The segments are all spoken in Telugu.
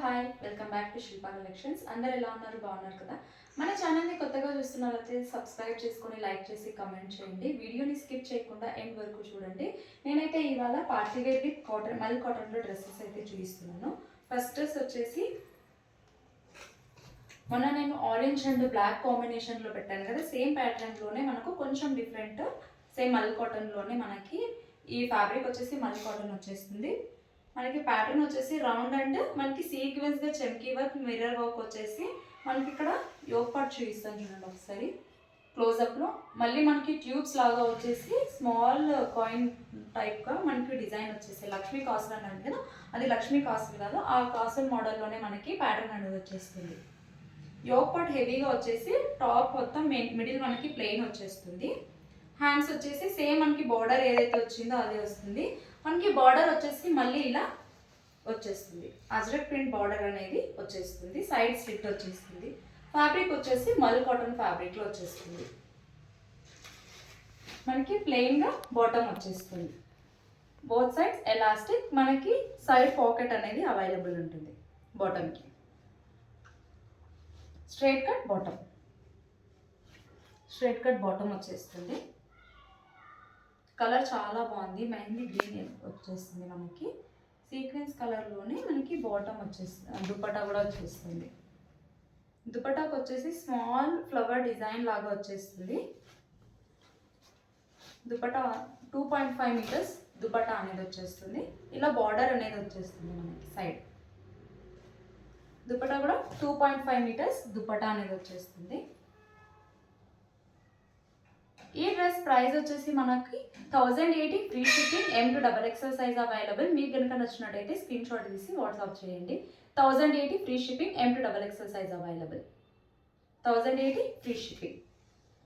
Hi welcome back to Shilpa collections. అందరు ఎలా ఉన్నారు? బాగున్నారు కదా? మన ఛానల్ని కొత్తగా చూస్తున్నట్లయితే సబ్స్క్రైబ్ చేసుకొని లైక్ చేసి కమెంట్ చేయండి. వీడియోని స్కిప్ చేయకుండా ఎండ్ వరకు చూడండి. నేనైతే ఇవాళ పార్టీ వేర్ విత్ కాటన్ మల్ కాటన్లో డ్రెస్సెస్ అయితే చూపిస్తున్నాను. ఫస్ట్ డ్రెస్ వచ్చేసి మొన్న నేను ఆరెంజ్ అండ్ బ్లాక్ కాంబినేషన్లో పెట్టాను కదా, సేమ్ ప్యాటర్న్లోనే మనకు కొంచెం డిఫరెంట్, సేమ్ మల్ కాటన్లోనే మనకి ఈ ఫ్యాబ్రిక్ వచ్చేసి మల్ కాటన్ వచ్చేస్తుంది. మనకి ప్యాటర్న్ వచ్చేసి రౌండ్ అండ్ మనకి సీక్వెన్స్గా చెమ్కీ వర్క్ మిర్రర్ వర్క్ వచ్చేసి మనకి ఇక్కడ యోక్ పార్ట్ చూపిస్తాను చూడండి ఒకసారి క్లోజప్లో. మళ్ళీ మనకి ట్యూబ్స్ లాగా వచ్చేసి స్మాల్ కాయిన్ టైప్గా మనకి డిజైన్ వచ్చేసి లక్ష్మీ కాసులు అని అంటే కదా, అది లక్ష్మీ కాసులు కాదు, ఆ కాసుల మోడల్లోనే మనకి ప్యాటర్న్ అనేది వచ్చేస్తుంది. యోక్ పార్ట్ హెవీగా వచ్చేసి టాప్ మొత్తం మిడిల్ మనకి ప్లెయిన్ వచ్చేస్తుంది. హ్యాండ్స్ వచ్చేసి సేమ్ మనకి బార్డర్ ఏదైతే వచ్చిందో అదే వస్తుంది. మనకి బార్డర్ వచ్చేసి మళ్ళీ ఇలా వచ్చేస్తుంది, అజ్రక్ ప్రింట్ బార్డర్ అనేది వచ్చేస్తుంది, సైడ్ స్లిట్ వచ్చేస్తుంది. ఫ్యాబ్రిక్ వచ్చేసి మల్ కాటన్ ఫ్యాబ్రిక్లో వచ్చేస్తుంది. మనకి ప్లెయిన్గా బాటమ్ వచ్చేస్తుంది, బోత్ సైడ్స్ ఎలాస్టిక్, మనకి సైడ్ పాకెట్ అనేది అవైలబుల్ ఉంటుంది. బాటమ్కి straight cut bottom, straight cut bottom వచ్చేస్తుంది. కలర్ చాలా బాగుంది, మెహందీ గ్రీన్ వచ్చేస్తుంది. మనకి సీక్వెన్స్ కలర్లోనే మనకి బాటమ్ వచ్చేస్తుంది, దుపట్టా కూడా వచ్చేస్తుంది. దుపట్టాకు వచ్చేసి స్మాల్ ఫ్లవర్ డిజైన్ లాగా వచ్చేస్తుంది. దుపట్టా 2.5 మీటర్స్ దుపట్టా అనేది వచ్చేస్తుంది. ఇలా బార్డర్ అనేది వచ్చేస్తుంది మనకి సైడ్. దుపట్టా కూడా 2.5 మీటర్స్ దుపట్టా అనేది వచ్చేస్తుంది. ఈ డ్రెస్ ప్రైస్ వచ్చేసి మనకి 1080 free shipping, M2XXL size available. మీకు కనుక నచ్చినట్టయితే స్క్రీన్ షాట్ తీసి వాట్సాప్ చేయండి. 1080 free shipping, M2XXL size available. 1080 free shipping.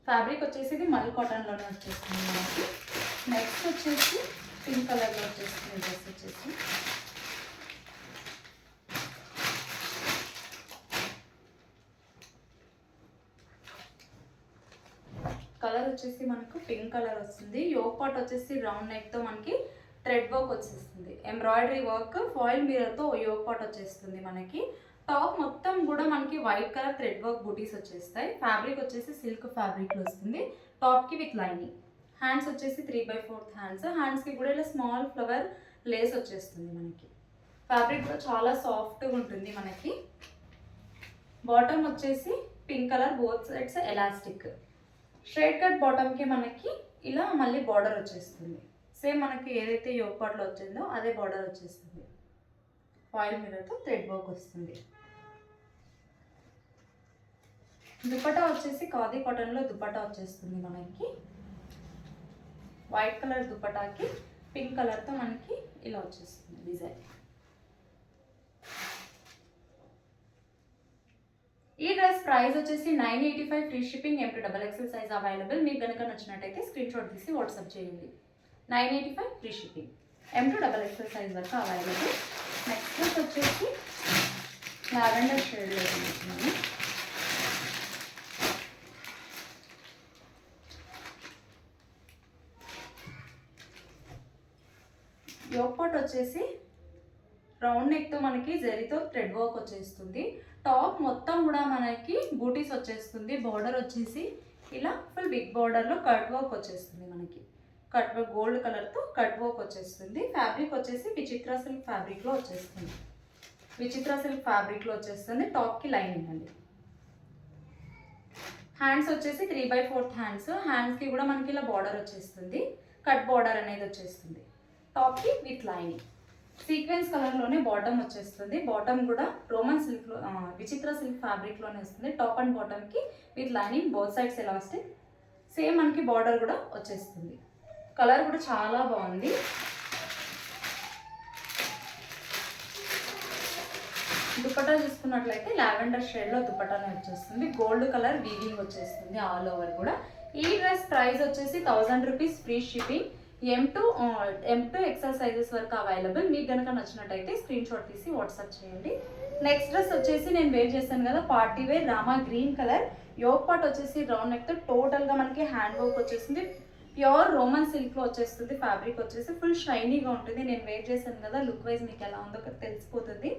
Fabric వచ్చేసి మల్ కాటన్లోనే వచ్చేస్తుంది మనకి. నెక్స్ట్ వచ్చేసి పింక్ కలర్లో వచ్చేస్తుంది డ్రెస్ వచ్చేసి. కలర్ వచ్చేసి మనకు పింక్ కలర్ వస్తుంది. యోక్ పార్ట్ వచ్చేసి రౌండ్ నెక్తో మనకి థ్రెడ్ వర్క్ వచ్చేస్తుంది, ఎంబ్రాయిడరీ వర్క్ ఫాయిల్ మిర్రర్తో యోక్ పార్ట్ వచ్చేస్తుంది. మనకి టాప్ మొత్తం కూడా మనకి వైట్ కలర్ థ్రెడ్ వర్క్ బూటీస్ వచ్చేస్తాయి. ఫ్యాబ్రిక్ వచ్చేసి సిల్క్ ఫ్యాబ్రిక్లో వస్తుంది, టాప్కి విత్ లైనింగ్. హ్యాండ్స్ వచ్చేసి 3/4 హ్యాండ్స్, హ్యాండ్స్కి కూడా ఇలా స్మాల్ ఫ్లవర్ లేస్ వచ్చేస్తుంది. మనకి ఫ్యాబ్రిక్ కూడా చాలా సాఫ్ట్గా ఉంటుంది. మనకి బాటమ్ వచ్చేసి pink colour, both sides elastic. Straight cut బాటమ్కి మనకి ఇలా మళ్ళీ బార్డర్ వచ్చేస్తుంది, సేమ్ మనకి ఏదైతే యోక్ పార్ట్లో వచ్చిందో అదే బార్డర్ వచ్చేస్తుంది. ఫాయిల్ మిర్రర్తో థ్రెడ్ వర్క్ వస్తుంది. దుపట్టా వచ్చేసి ఖాదీ కాటన్లో దుపట్టా వచ్చేస్తుంది. మనకి వైట్ కలర్ దుపట్టాకి పింక్ కలర్తో మనకి ఇలా వచ్చేస్తుంది డిజైన్. ఈ డ్రెస్ ప్రైస్ వచ్చేసి 985 free shipping, M2XXL size available. మీకు కనుక నచ్చినట్టయితే స్క్రీన్ షాట్ తీసి వాట్సాప్ చేయండి. 985 ఫ్రీ షిప్పింగ్, M2XXL సైజ్ వరకు అవైలబుల్. నెక్స్ట్ డ్రెస్ వచ్చేసి లావెండర్ షేడ్లో వస్తుంది. యోక్ పార్ట్ వచ్చేసి రౌండ్ నెక్తో మనకి జరీతో థ్రెడ్ వర్క్ వచ్చేస్తుంది. టాప్ మొత్తం కూడా మనకి బూటీస్ వచ్చేస్తుంది. బార్డర్ వచ్చేసి ఇలా ఫుల్ బిగ్ బార్డర్లో కట్ వర్క్ వచ్చేస్తుంది. మనకి కట్ వర్క్ గోల్డ్ కలర్తో కట్ వర్క్ వచ్చేస్తుంది. ఫ్యాబ్రిక్ వచ్చేసి విచిత్ర సిల్క్ ఫ్యాబ్రిక్లో వచ్చేస్తుంది, విచిత్ర సిల్క్ ఫ్యాబ్రిక్లో వచ్చేస్తుంది. టాప్కి లైనింగ్ అండి. హ్యాండ్స్ వచ్చేసి 3/4 హ్యాండ్స్, హ్యాండ్స్కి కూడా మనకి ఇలా బార్డర్ వచ్చేస్తుంది, కట్ బార్డర్ అనేది వచ్చేస్తుంది. టాప్కి విత్ లైనింగ్. సీక్వెన్స్ కలర్లోనే బాటమ్ వచ్చేస్తుంది. బాటమ్ కూడా రోమన్ సిల్క్లో విచిత్ర సిల్క్ ఫ్యాబ్రిక్లోనే వస్తుంది. టాప్ అండ్ బాటమ్కి with lining, both sides elastic. Same మనకి బార్డర్ కూడా వచ్చేస్తుంది. కలర్ కూడా చాలా బాగుంది. దుపట్టా చూసుకున్నట్లయితే లావెండర్ షేడ్లో దుపట్టానే వచ్చేస్తుంది. గోల్డ్ కలర్ వీవింగ్ వచ్చేస్తుంది ఆల్ ఓవర్ కూడా. ఈ డ్రెస్ ప్రైస్ వచ్చేసి 1000 rupees free shipping, M2XL sizes వరకు అవైలబుల్. మీకు కనుక నచ్చినట్టయితే స్క్రీన్ షాట్ తీసి వాట్సాప్ చేయండి. నెక్స్ట్ డ్రెస్ వచ్చేసి నేను వేర్ చేశాను కదా, party wear Rama green colour. Yoke part వచ్చేసి రౌండ్ నెక్తో టోటల్గా మనకి హ్యాండ్ వర్క్ వచ్చేసింది. ప్యూర్ రోమన్ సిల్క్లో వచ్చేస్తుంది. ఫ్యాబ్రిక్ వచ్చేసి ఫుల్ షైనీగా ఉంటుంది. నేను వేర్ చేశాను కదా, లుక్ వైజ్ మీకు ఎలా ఉందో తెలిసిపోతుంది.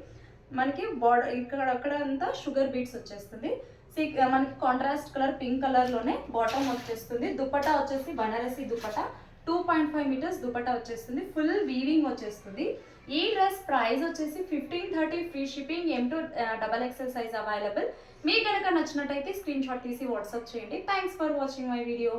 మనకి బార్డర్ ఇక్కడ అంతా షుగర్ బీట్స్ వచ్చేస్తుంది. మనకి కాంట్రాస్ట్ కలర్ పింక్ కలర్లోనే బాటమ్ వచ్చేస్తుంది. దుపట్టా వచ్చేసి బనారసి దుపట్టా 2.5 మీటర్స్ దుపట్టా వచ్చేస్తుంది. ఫుల్ వీవింగ్ వచ్చేస్తుంది. ఈ డ్రెస్ ప్రైస్ వచ్చేసి 1530 free shipping, M to XXL size available. మీకు కనుక నచ్చినట్టయితే స్క్రీన్ షాట్ తీసి వాట్సాప్ చేయండి. Thanks for watching my video.